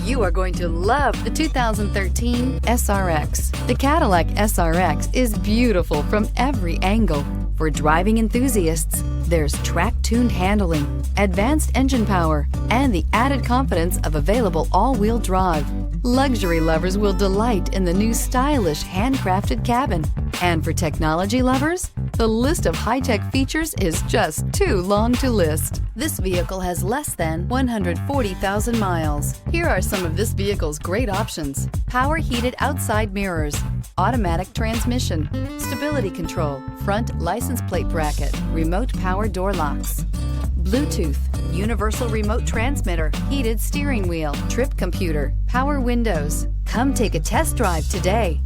You are going to love the 2013 SRX. The Cadillac SRX is beautiful from every angle. For driving enthusiasts, there's track-tuned handling, advanced engine power, and the added confidence of available all-wheel drive. Luxury lovers will delight in the new stylish handcrafted cabin. And for technology lovers, the list of high-tech features is just too long to list. This vehicle has less than 140,000 miles. Here are some of this vehicle's great options: power heated outside mirrors, automatic transmission, stability control, front license plate bracket, remote power door locks, Bluetooth, universal remote transmitter, heated steering wheel, trip computer, power windows. Come take a test drive today.